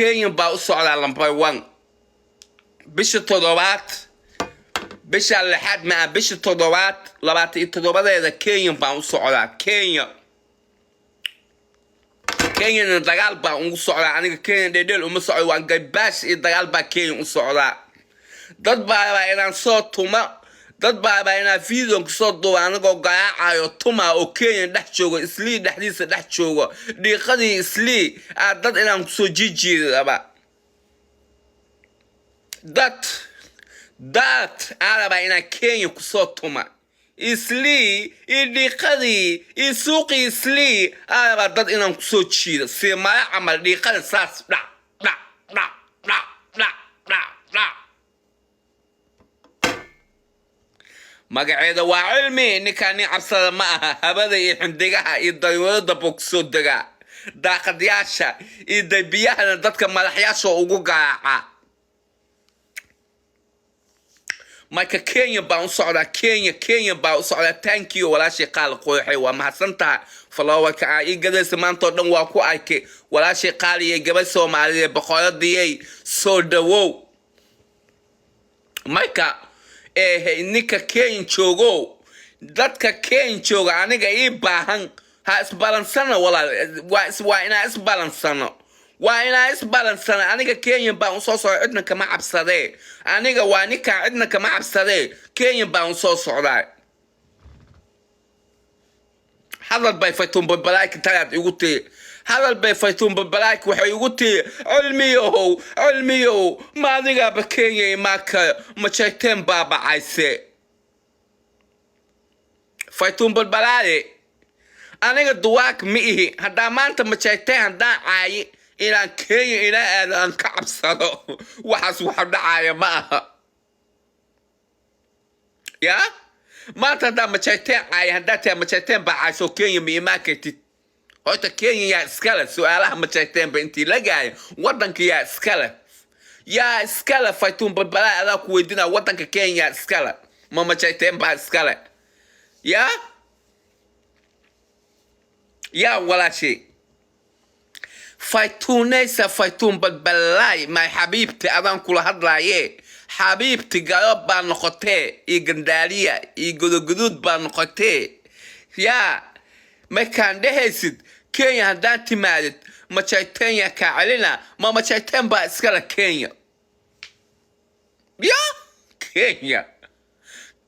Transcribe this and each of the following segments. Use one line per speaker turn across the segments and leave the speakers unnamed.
كينيا باوصو على لمبر 1 بش التضوات بش لحد ما بش التضوات لبعت التضوات إذا كينيا باوصو على كينيا dagaal baa ugu socdaa aniga Kenya dheedheel uma socdo waan gaybash iyo dagaal baa Kenya u socdaa dad baa inaan soo tuma dad baa inaan video ku soo duuba anigoo gaacayo tuma oo Kenya dhex joogo islii dhexdiisa dhex joogo dhiiqadii islii dad inaan ku soo jijiidaba dad araba inaan Kenya ku soo tuma isli dhiiqadii suuqi isli dad inaan ku soo jiido si ma amal dhiiqada saas dhac magaceeda waa cilmi ninkani cabsada ma aha habada iyo xindigaha iyo daywada bogso daga daaqadyaasha iyo dabiyaha dadka madaxyaasha ugu gaaca marka Kenya baa u socda Kenya baa u socda thank you walaashay qaal qooxay waa mahadsantahay followerka ay gadaysa maanta dhan waa ku arkay walaashay qaaliye gabadh Soomaaliyeed boqoradii soo dhawow marka ninka Kenya joogo dadka Kenya jooga aniga ii baahan ha isbalansana walaal waa ina isbalansana aniga Kenya baa u soo socda cidna kama cabsadee aniga waa ninka cidna kama cabsadee Kenya baa u soo socdaa hadal bay faytuun balbalaak taad igu tii hadal bay faytuun balbalaak waxay igu tii cilmiyo ma adiga ba Kenya ma jeeteen baba ayse faytuun balbalaade aniga duwaak mi ihi hadaa maanta ma jeeteen hadaa caayi إلى كي إلى أن كعب صدق وحس وحد عاية معها يا ما تدا مشيتين عاية هداتها مشيتين بعايسو كي يمي ماكتي هوتا كي يا سكالة سؤالها مشيتين بنتي لقاي ودنك يا سكالة فايتون بالبلاء هذاك ويدنا ودنك كي يا سكالة ما مشيتين بعد سكالة يا ولا شيء فايتونيسا فايتون بالبلاي ما حبيبتي أذان كل هدلايه حبيبتي قرب بانقطي إيقندالية إيقودود بانقطي يا ما كان دهيسد كينيا هدان تمادت ما شايتين يا كعلنا ما شايتين بأسكالة كينيا يا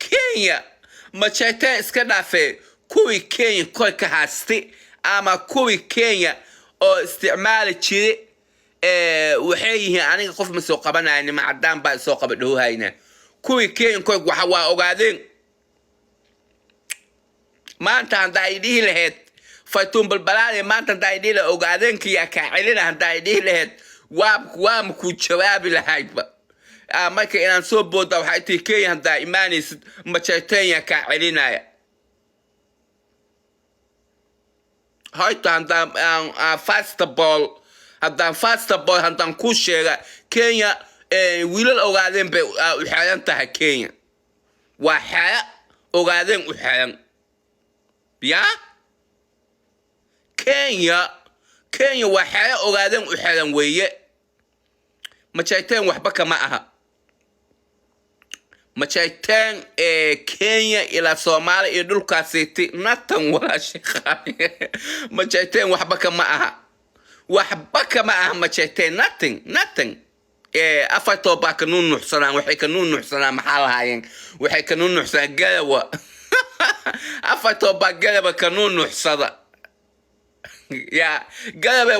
كينيا ما شايتين اسكالة في كوي كينيا كل كهاستي أما كوي كينيا oo isticmaal jiray waxay yihiin aniga qof ma soo qabanayna ma cadaan baa soo qabadho hayna kuwii Kenya waxa waa ogaadeen maanta hada idii lahayd faytuun balbalaade maanta hada idii la ogaadeen kiya ka cilina hada idii lahayd waa ma ku jawaabi lahayba marka inaan soo booda waxay tii Kenya hada imaanaysid ma jeeteen ka cilinaya هايتا هندام فاست بول هندام كوشيغا كينيا ويلال اوغادين بي وحالان تاها كينيا وحالا اوغادين وحالان يا كينيا وحالا اوغادين وحالان ويه ما شايتين وحبكا معها ما شايتين كينيا إلى صومالي يدل كاسيتي نتن ولا شيء ما شايتين وحبك معها ما شايتين nothing أفتو باك نون نحسنا وحيك نون نحسنا محل هاين وحيك نون نحسنا قلبة أفتو باك قلبة كنون نحسنا يا قلبة